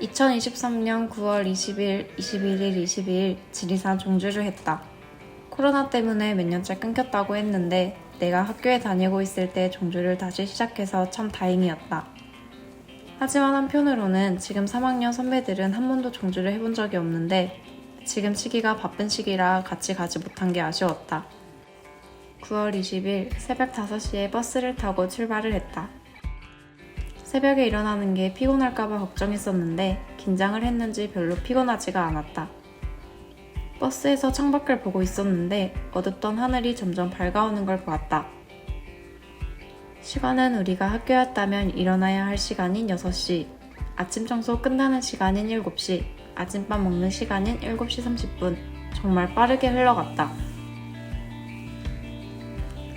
2023년 9월 20일, 21일, 22일 지리산 종주를 했다. 코로나 때문에 몇 년째 끊겼다고 했는데 내가 학교에 다니고 있을 때 종주를 다시 시작해서 참 다행이었다. 하지만 한편으로는 지금 3학년 선배들은 한 번도 종주를 해본 적이 없는데 지금 시기가 바쁜 시기라 같이 가지 못한 게 아쉬웠다. 9월 20일 새벽 5시에 버스를 타고 출발을 했다. 새벽에 일어나는 게 피곤할까봐 걱정했었는데 긴장을 했는지 별로 피곤하지가 않았다. 버스에서 창밖을 보고 있었는데 어둡던 하늘이 점점 밝아오는 걸 보았다. 시간은 우리가 학교에 왔다면 일어나야 할 시간인 6시, 아침 청소 끝나는 시간인 7시, 아침밥 먹는 시간인 7시 30분, 정말 빠르게 흘러갔다.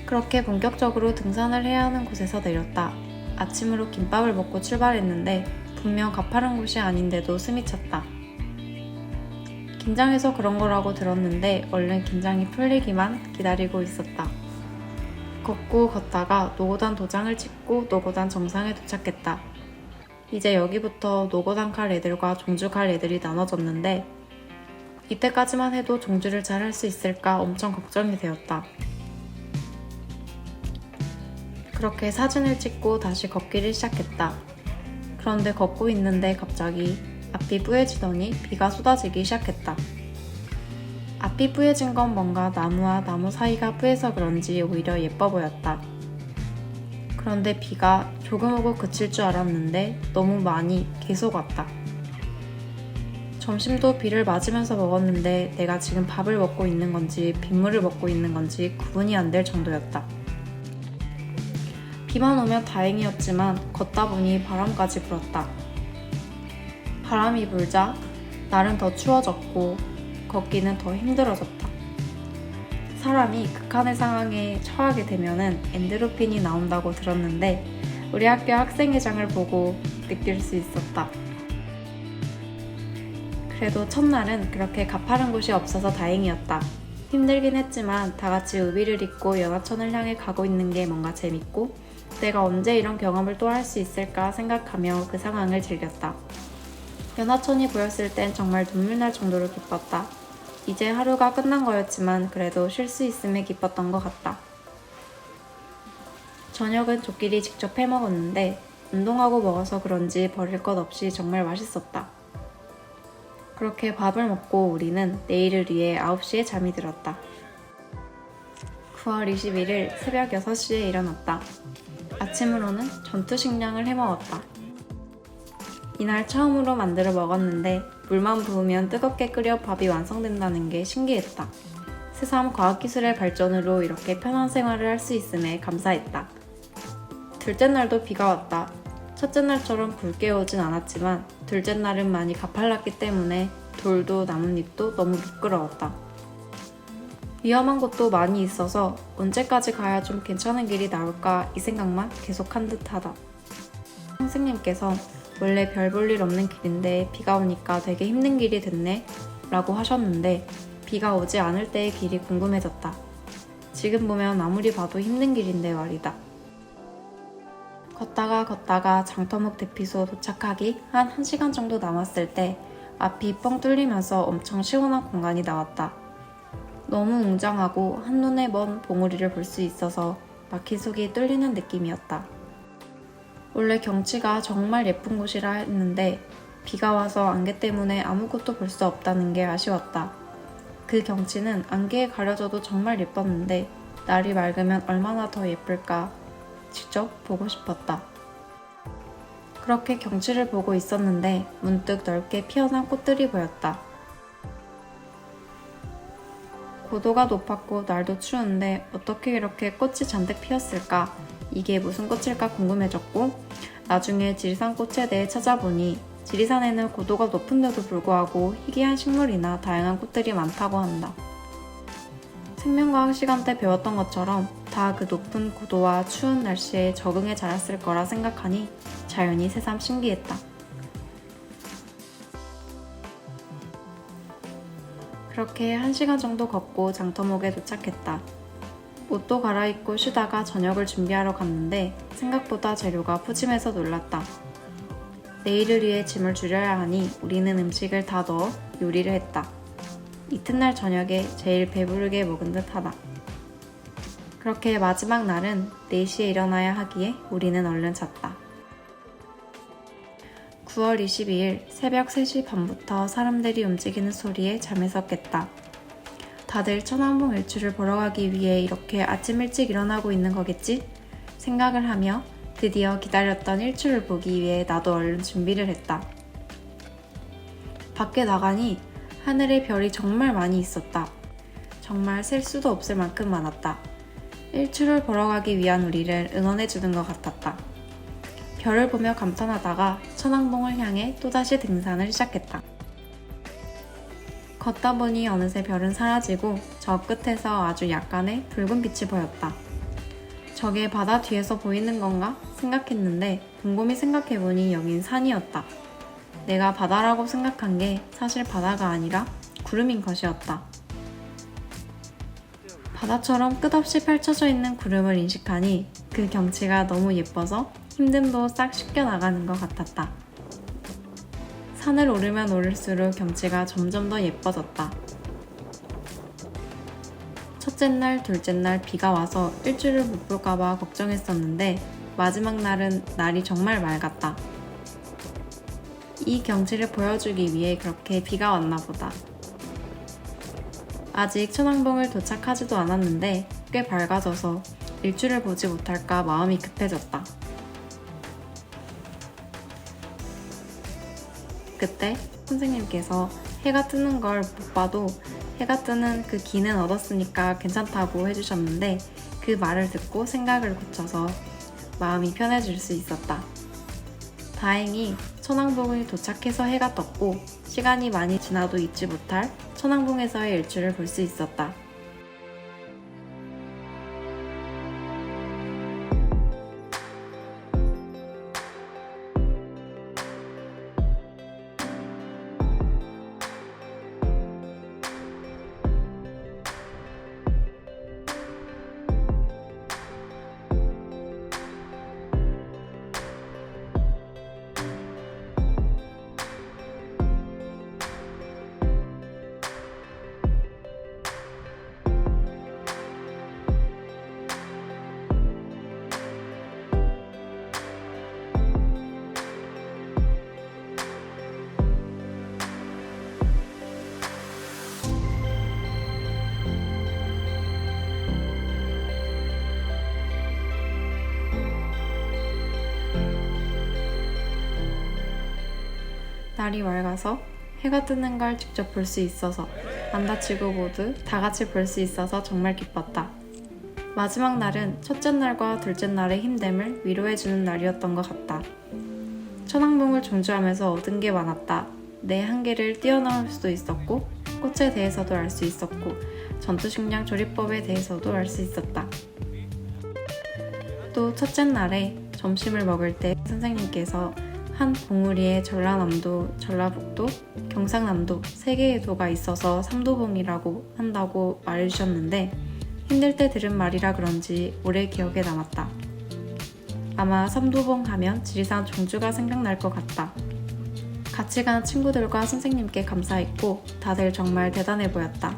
그렇게 본격적으로 등산을 해야 하는 곳에서 내렸다. 아침으로 김밥을 먹고 출발했는데 분명 가파른 곳이 아닌데도 숨이 찼다. 긴장해서 그런 거라고 들었는데 얼른 긴장이 풀리기만 기다리고 있었다. 걷고 걷다가 노고단 도장을 찍고 노고단 정상에 도착했다. 이제 여기부터 노고단 갈 애들과 종주 갈 애들이 나눠졌는데 이때까지만 해도 종주를 잘 할 수 있을까 엄청 걱정이 되었다. 그렇게 사진을 찍고 다시 걷기를 시작했다. 그런데 걷고 있는데 갑자기 앞이 뿌얘지더니 비가 쏟아지기 시작했다. 앞이 뿌얘진 건 뭔가 나무와 나무 사이가 뿌얘서 그런지 오히려 예뻐 보였다. 그런데 비가 조금 오고 그칠 줄 알았는데 너무 많이 계속 왔다. 점심도 비를 맞으면서 먹었는데 내가 지금 밥을 먹고 있는 건지 빗물을 먹고 있는 건지 구분이 안 될 정도였다. 비만 오면 다행이었지만 걷다 보니 바람까지 불었다. 바람이 불자 날은 더 추워졌고 걷기는 더 힘들어졌다. 사람이 극한의 상황에 처하게 되면은 엔도르핀이 나온다고 들었는데 우리 학교 학생회장을 보고 느낄 수 있었다. 그래도 첫날은 그렇게 가파른 곳이 없어서 다행이었다. 힘들긴 했지만 다 같이 우비를 입고 연하천을 향해 가고 있는 게 뭔가 재밌고 내가 언제 이런 경험을 또 할 수 있을까 생각하며 그 상황을 즐겼다. 연하천이 보였을 땐 정말 눈물 날 정도로 기뻤다. 이제 하루가 끝난 거였지만 그래도 쉴 수 있음에 기뻤던 것 같다. 저녁은 조끼리 직접 해 먹었는데 운동하고 먹어서 그런지 버릴 것 없이 정말 맛있었다. 그렇게 밥을 먹고 우리는 내일을 위해 9시에 잠이 들었다. 9월 21일 새벽 6시에 일어났다. 아침으로는 전투식량을 해먹었다. 이날 처음으로 만들어 먹었는데 물만 부으면 뜨겁게 끓여 밥이 완성된다는 게 신기했다. 새삼 과학기술의 발전으로 이렇게 편한 생활을 할 수 있음에 감사했다. 둘째 날도 비가 왔다. 첫째 날처럼 굵게 오진 않았지만 둘째 날은 많이 가팔랐기 때문에 돌도 나뭇잎도 너무 미끄러웠다. 위험한 곳도 많이 있어서 언제까지 가야 좀 괜찮은 길이 나올까 이 생각만 계속한 듯하다. 선생님께서 원래 별 볼 일 없는 길인데 비가 오니까 되게 힘든 길이 됐네 라고 하셨는데 비가 오지 않을 때의 길이 궁금해졌다. 지금 보면 아무리 봐도 힘든 길인데 말이다. 걷다가 장터목 대피소 도착하기 한 1시간 정도 남았을 때 앞이 뻥 뚫리면서 엄청 시원한 공간이 나왔다. 너무 웅장하고 한눈에 먼 봉우리를 볼 수 있어서 막힌 속이 뚫리는 느낌이었다. 원래 경치가 정말 예쁜 곳이라 했는데 비가 와서 안개 때문에 아무것도 볼 수 없다는 게 아쉬웠다. 그 경치는 안개에 가려져도 정말 예뻤는데 날이 맑으면 얼마나 더 예쁠까 직접 보고 싶었다. 그렇게 경치를 보고 있었는데 문득 넓게 피어난 꽃들이 보였다. 고도가 높았고 날도 추운데 어떻게 이렇게 꽃이 잔뜩 피었을까? 이게 무슨 꽃일까 궁금해졌고 나중에 지리산 꽃에 대해 찾아보니 지리산에는 고도가 높은데도 불구하고 희귀한 식물이나 다양한 꽃들이 많다고 한다. 생명과학 시간 때 배웠던 것처럼 다 그 높은 고도와 추운 날씨에 적응해 자랐을 거라 생각하니 자연이 새삼 신기했다. 그렇게 1시간 정도 걷고 장터목에 도착했다. 옷도 갈아입고 쉬다가 저녁을 준비하러 갔는데 생각보다 재료가 푸짐해서 놀랐다. 내일을 위해 짐을 줄여야 하니 우리는 음식을 다 넣어 요리를 했다. 이튿날 저녁에 제일 배부르게 먹은 듯 하다. 그렇게 마지막 날은 4시에 일어나야 하기에 우리는 얼른 잤다. 9월 22일 새벽 3시 반부터 사람들이 움직이는 소리에 잠에서 깼다. 다들 천왕봉 일출을 보러 가기 위해 이렇게 아침 일찍 일어나고 있는 거겠지? 생각을 하며 드디어 기다렸던 일출을 보기 위해 나도 얼른 준비를 했다. 밖에 나가니 하늘에 별이 정말 많이 있었다. 정말 셀 수도 없을 만큼 많았다. 일출을 보러 가기 위한 우리를 응원해주는 것 같았다. 별을 보며 감탄하다가 천왕봉을 향해 또다시 등산을 시작했다. 걷다 보니 어느새 별은 사라지고 저 끝에서 아주 약간의 붉은 빛이 보였다. 저게 바다 뒤에서 보이는 건가 생각했는데 곰곰이 생각해보니 여긴 산이었다. 내가 바다라고 생각한 게 사실 바다가 아니라 구름인 것이었다. 바다처럼 끝없이 펼쳐져 있는 구름을 인식하니 그 경치가 너무 예뻐서 힘듦도 싹 씻겨나가는 것 같았다. 산을 오르면 오를수록 경치가 점점 더 예뻐졌다. 첫째 날, 둘째 날 비가 와서 일주를 못 볼까봐 걱정했었는데 마지막 날은 날이 정말 맑았다. 이 경치를 보여주기 위해 그렇게 비가 왔나 보다. 아직 천왕봉을 도착하지도 않았는데 꽤 밝아져서 일출을 보지 못할까 마음이 급해졌다. 그때 선생님께서 해가 뜨는 걸 못 봐도 해가 뜨는 그 기는 얻었으니까 괜찮다고 해주셨는데 그 말을 듣고 생각을 고쳐서 마음이 편해질 수 있었다. 다행히 천왕봉이 도착해서 해가 떴고 시간이 많이 지나도 잊지 못할 천왕봉에서의 일출을 볼 수 있었다. 날이 맑아서 해가 뜨는 걸 직접 볼 수 있어서 안 다치고 모두 다 같이 볼 수 있어서 정말 기뻤다. 마지막 날은 첫째 날과 둘째 날의 힘듦을 위로해주는 날이었던 것 같다. 천왕봉을 종주하면서 얻은 게 많았다. 내 한계를 뛰어넘을 수도 있었고 꽃에 대해서도 알 수 있었고 전투식량 조리법에 대해서도 알 수 있었다. 또 첫째 날에 점심을 먹을 때 선생님께서 한 봉우리에 전라남도, 전라북도, 경상남도 3개의 도가 있어서 삼도봉이라고 한다고 말해주셨는데 힘들 때 들은 말이라 그런지 오래 기억에 남았다. 아마 삼도봉 하면 지리산 종주가 생각날 것 같다. 같이 간 친구들과 선생님께 감사했고 다들 정말 대단해 보였다.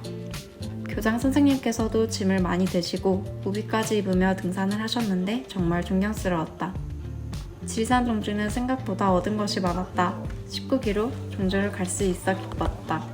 교장 선생님께서도 짐을 많이 드시고 우비까지 입으며 등산을 하셨는데 정말 존경스러웠다. 지리산 종주는 생각보다 얻은 것이 많았다. 19km 종주를 갈 수 있어 기뻤다.